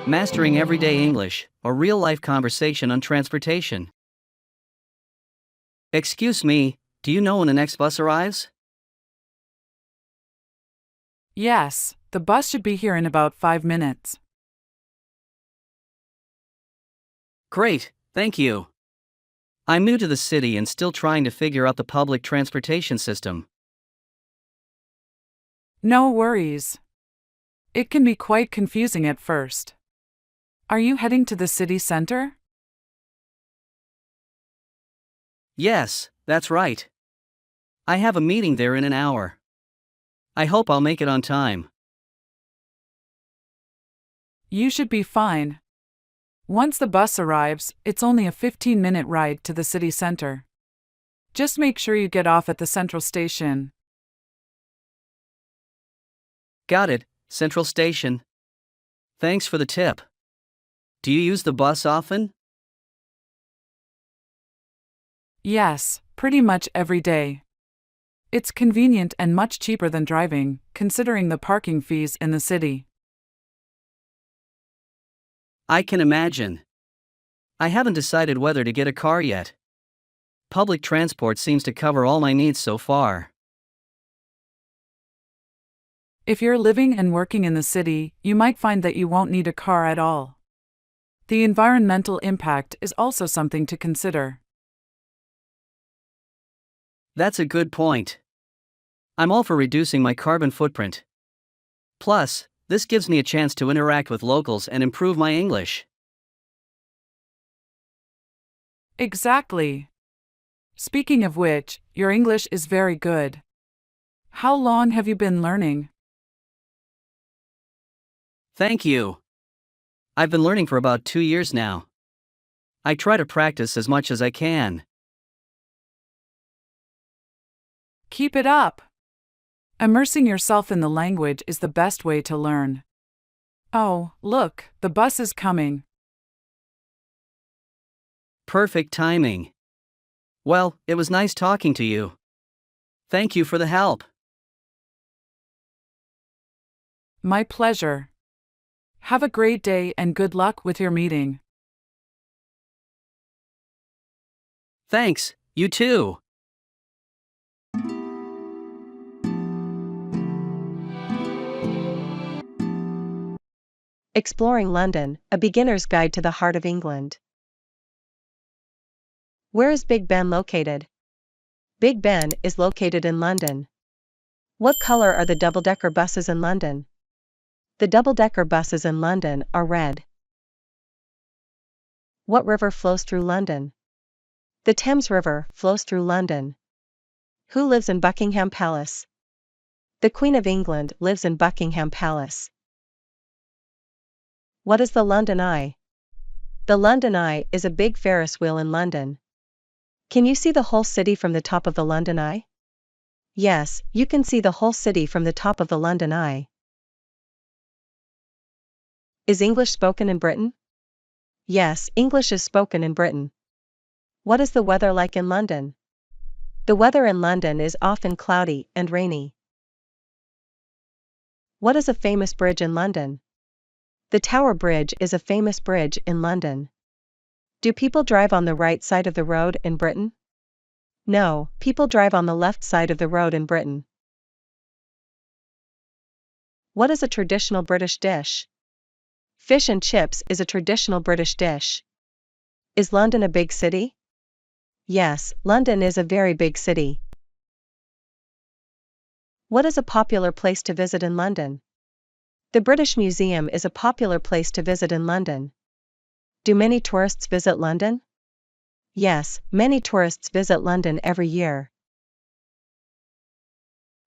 Mastering Everyday English, a real-life conversation on transportation. Excuse me, do you know when the next bus arrives? Yes, the bus should be here in about 5 minutes. Great, thank you. I'm new to the city and still trying to figure out the public transportation system. No worries. It can be quite confusing at first. Are you heading to the city center? Yes, that's right. I have a meeting there in an hour. I hope I'll make it on time. You should be fine. Once the bus arrives, it's only a 15-minute ride to the city center. Just make sure you get off at the central station. Got it, Central Station. Thanks for the tip. Do you use the bus often? Yes, pretty much every day. It's convenient and much cheaper than driving, considering the parking fees in the city. I can imagine. I haven't decided whether to get a car yet. Public transport seems to cover all my needs so far. If you're living and working in the city, you might find that you won't need a car at all. The environmental impact is also something to consider. That's a good point. I'm all for reducing my carbon footprint. Plus, this gives me a chance to interact with locals and improve my English. Exactly. Speaking of which, your English is very good. How long have you been learning? Thank you. I've been learning for about 2 years now. I try to practice as much as I can. Keep it up. Immersing yourself in the language is the best way to learn. Oh, look, the bus is coming. Perfect timing. Well, it was nice talking to you. Thank you for the help. My pleasure. Have a great day and good luck with your meeting. Thanks, you too. Exploring London, a beginner's guide to the heart of England. Where is Big Ben located? Big Ben is located in London. What color are the double-decker buses in London? The double-decker buses in London are red. What river flows through London? The Thames River flows through London. Who lives in Buckingham Palace? The Queen of England lives in Buckingham Palace. What is the London Eye? The London Eye is a big Ferris wheel in London. Can you see the whole city from the top of the London Eye? Yes, you can see the whole city from the top of the London Eye. Is English spoken in Britain? Yes, English is spoken in Britain. What is the weather like in London? The weather in London is often cloudy and rainy. What is a famous bridge in London? The Tower Bridge is a famous bridge in London. Do people drive on the right side of the road in Britain? No, people drive on the left side of the road in Britain. What is a traditional British dish? Fish and chips is a traditional British dish. Is London a big city? Yes, London is a very big city. What is a popular place to visit in London? The British Museum is a popular place to visit in London. Do many tourists visit London? Yes, many tourists visit London every year.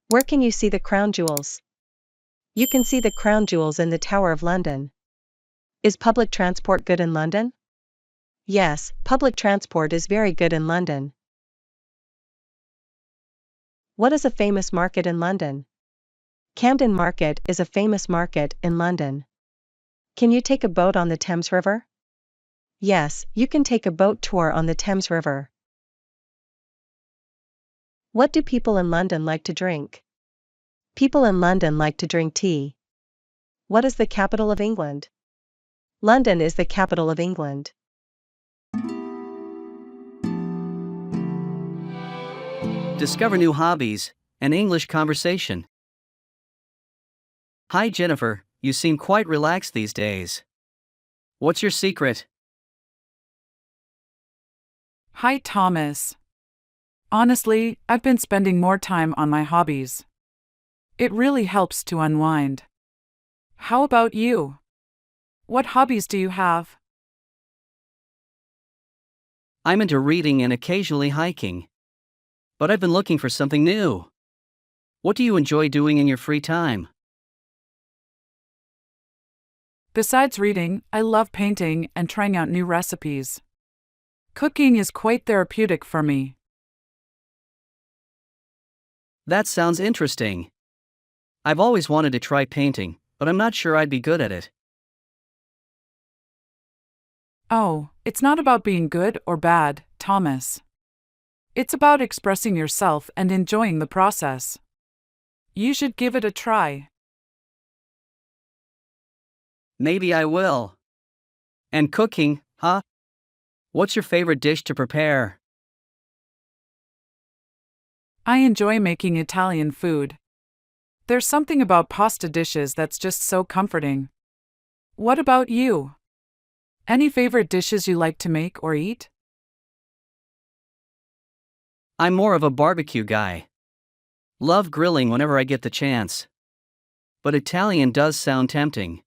Where can you see the crown jewels? You can see the crown jewels in the Tower of London. Is public transport good in London? Yes, public transport is very good in London. What is a famous market in London? Camden Market is a famous market in London. Can you take a boat on the Thames River? Yes, you can take a boat tour on the Thames River. What do people in London like to drink? People in London like to drink tea. What is the capital of England? London is the capital of England. Discover new hobbies and English conversation. Hi Jennifer, you seem quite relaxed these days. What's your secret? Hi, Thomas. Honestly, I've been spending more time on my hobbies. It really helps to unwind. How about you? What hobbies do you have? I'm into reading and occasionally hiking. But I've been looking for something new. What do you enjoy doing in your free time? Besides reading, I love painting and trying out new recipes. Cooking is quite therapeutic for me. That sounds interesting. I've always wanted to try painting, but I'm not sure I'd be good at it. Oh, it's not about being good or bad, Thomas. It's about expressing yourself and enjoying the process. You should give it a try. Maybe I will. And cooking, huh? What's your favorite dish to prepare? I enjoy making Italian food. There's something about pasta dishes that's just so comforting. What about you? Any favorite dishes you like to make or eat? I'm more of a barbecue guy. Love grilling whenever I get the chance. But Italian does sound tempting.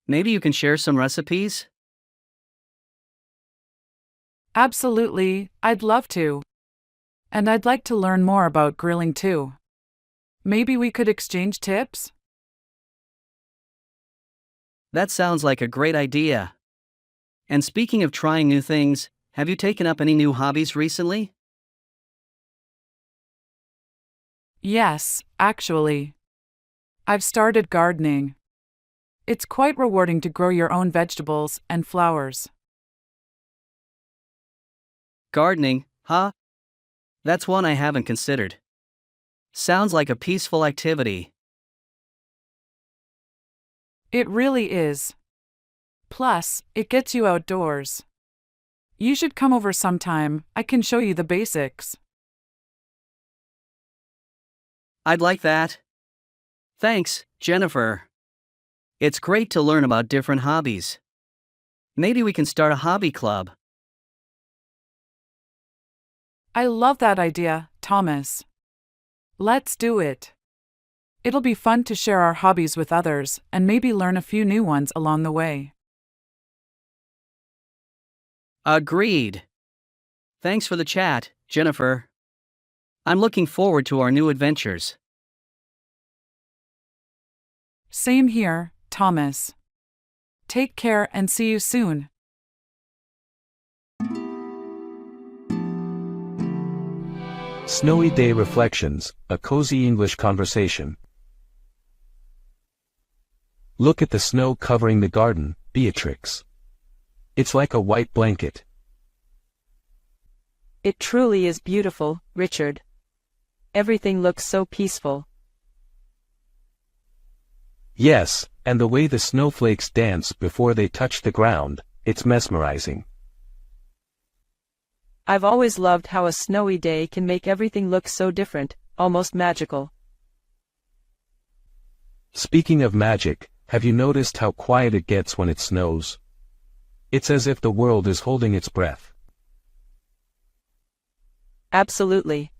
Maybe you can share some recipes? Absolutely, I'd love to. And I'd like to learn more about grilling too. Maybe we could exchange tips? That sounds like a great idea. And speaking of trying new things, have you taken up any new hobbies recently? Yes, actually. I've started gardening. It's quite rewarding to grow your own vegetables and flowers. Gardening, huh? That's one I haven't considered. Sounds like a peaceful activity. It really is. Plus, it gets you outdoors. You should come over sometime, I can show you the basics. I'd like that. Thanks, Jennifer. It's great to learn about different hobbies. Maybe we can start a hobby club. I love that idea, Thomas. Let's do it. It'll be fun to share our hobbies with others and maybe learn a few new ones along the way. Agreed. Thanks for the chat, Jennifer. I'm looking forward to our new adventures. Same here, Thomas. Take care and see you soon. Snowy Day Reflections, a cozy English conversation. Look at the snow covering the garden, Beatrix. It's like a white blanket. It truly is beautiful, Richard. Everything looks so peaceful. Yes, and the way the snowflakes dance before they touch the ground, it's mesmerizing. I've always loved how a snowy day can make everything look so different, almost magical. Speaking of magic, have you noticed how quiet it gets when it snows? It's as if the world is holding its breath. Absolutely.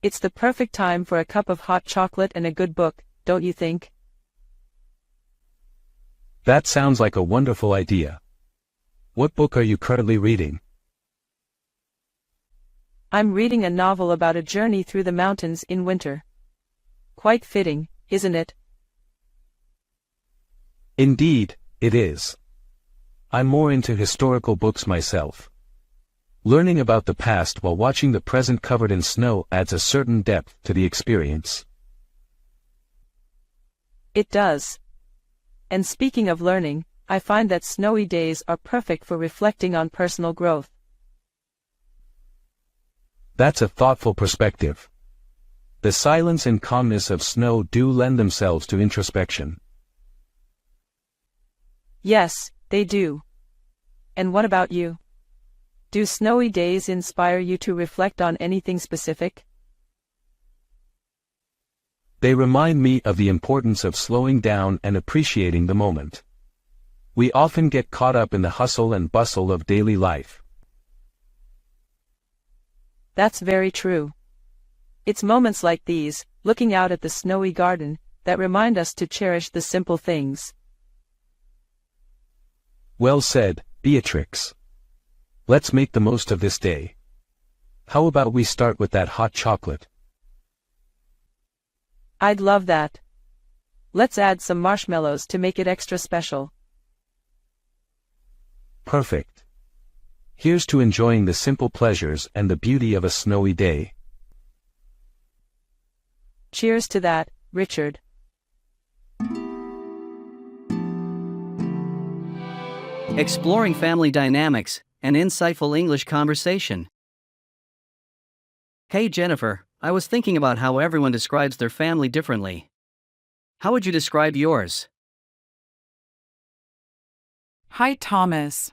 It's the perfect time for a cup of hot chocolate and a good book, don't you think? That sounds like a wonderful idea. What book are you currently reading? I'm reading a novel about a journey through the mountains in winter. Quite fitting, isn't it? Indeed, it is. I'm more into historical books myself. Learning about the past while watching the present covered in snow adds a certain depth to the experience. It does. And speaking of learning, I find that snowy days are perfect for reflecting on personal growth. That's a thoughtful perspective. The silence and calmness of snow do lend themselves to introspection. Yes, They do. And what about you? Do snowy days inspire you to reflect on anything specific? They remind me of the importance of slowing down and appreciating the moment. We often get caught up in the hustle and bustle of daily life. That's very true. It's moments like these, looking out at the snowy garden, that remind us to cherish the simple things. Well said, Beatrix. Let's make the most of this day. How about we start with that hot chocolate? I'd love that. Let's add some marshmallows to make it extra special. Perfect. Here's to enjoying the simple pleasures and the beauty of a snowy day. Cheers to that, Richard. Exploring family dynamics, an insightful English conversation. Hey Jennifer, I was thinking about how everyone describes their family differently. How would you describe yours? Hi, Thomas.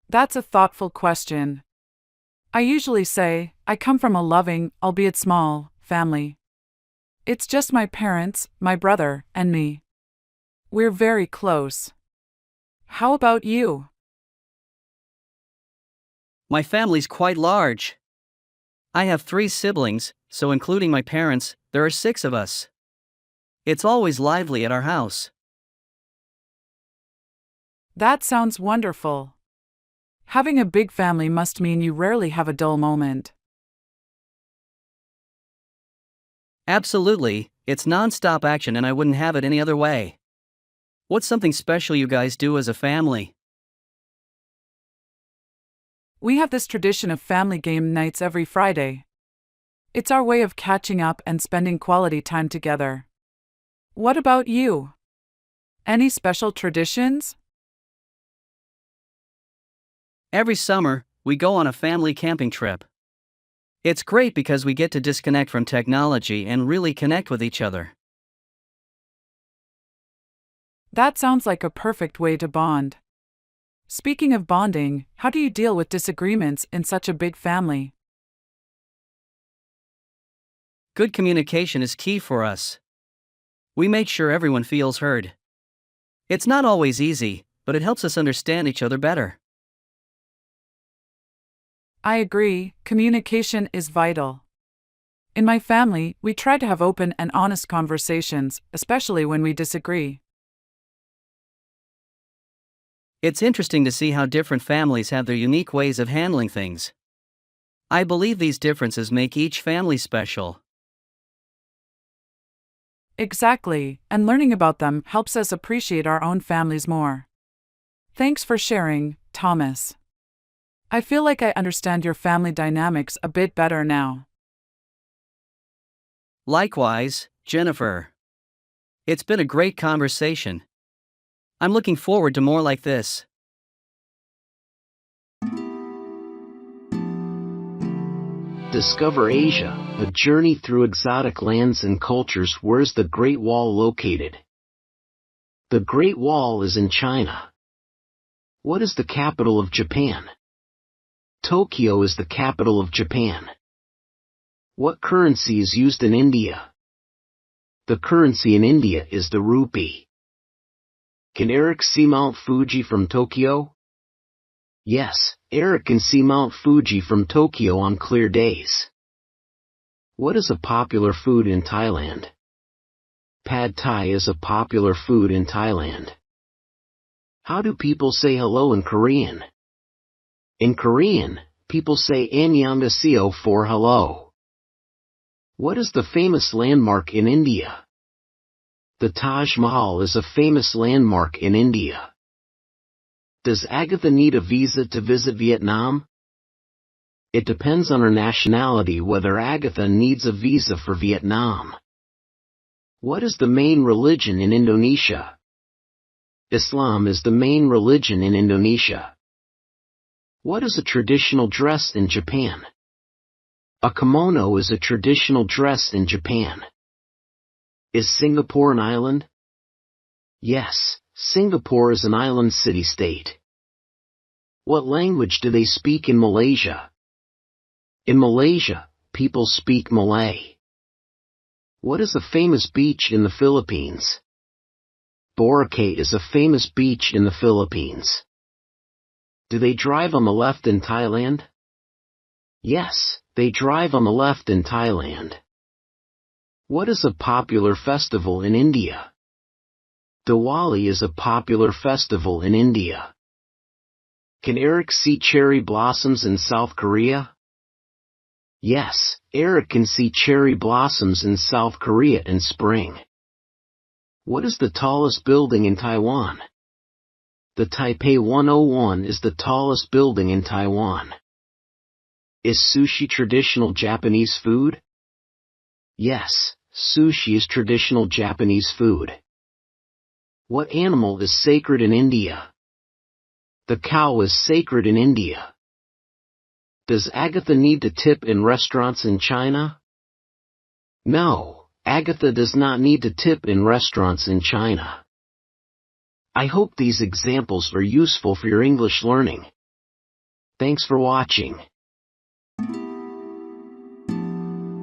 That's a thoughtful question. I usually say, I come from a loving, albeit small, family. It's just my parents, my brother, and me. We're very close. How about you? My family's quite large. I have 3 siblings, so including my parents, there are 6 of us. It's always lively at our house. That sounds wonderful. Having a big family must mean you rarely have a dull moment. Absolutely, it's non-stop action and I wouldn't have it any other way. What's something special you guys do as a family? We have this tradition of family game nights every Friday. It's our way of catching up and spending quality time together. What about you? Any special traditions? Every summer, we go on a family camping trip. It's great because we get to disconnect from technology and really connect with each other. That sounds like a perfect way to bond. Speaking of bonding, how do you deal with disagreements in such a big family? Good communication is key for us. We make sure everyone feels heard. It's not always easy, but it helps us understand each other better. I agree, communication is vital. In my family, we try to have open and honest conversations, especially when we disagree. It's interesting to see how different families have their unique ways of handling things. I believe these differences make each family special. Exactly, and learning about them helps us appreciate our own families more. Thanks for sharing, Thomas. I feel like I understand your family dynamics a bit better now. Likewise, Jennifer. It's been a great conversation. I'm looking forward to more like this. Discover Asia, a journey through exotic lands and cultures. Where's the Great Wall located? The Great Wall is in China. What is the capital of Japan? Tokyo is the capital of Japan. What currency is used in India? The currency in India is the rupee. Can Eric see Mount Fuji from Tokyo? Yes, Eric can see Mount Fuji from Tokyo on clear days. What is a popular food in Thailand? Pad Thai is a popular food in Thailand. How do people say hello in Korean? In Korean, people say annyeonghaseyo for hello. What is the famous landmark in India? The Taj Mahal is a famous landmark in India. Does Agatha need a visa to visit Vietnam? It depends on her nationality whether Agatha needs a visa for Vietnam. What is the main religion in Indonesia? Islam is the main religion in Indonesia. What is a traditional dress in Japan? A kimono is a traditional dress in Japan. Is Singapore an island? Yes, Singapore is an island city-state. What language do they speak in Malaysia? In Malaysia, people speak Malay. What is a famous beach in the Philippines? Boracay is a famous beach in the Philippines. Do they drive on the left in Thailand? Yes, they drive on the left in Thailand. What is a popular festival in India? Diwali is a popular festival in India. Can Eric see cherry blossoms in South Korea? Yes, Eric can see cherry blossoms in South Korea in spring. What is the tallest building in Taiwan? The Taipei 101 is the tallest building in Taiwan. Is sushi traditional Japanese food? Yes, sushi is traditional Japanese food. What animal is sacred in India? The cow is sacred in India. Does Agatha need to tip in restaurants in China? No, Agatha does not need to tip in restaurants in China. I hope these examples are useful for your English learning. Thanks for watching.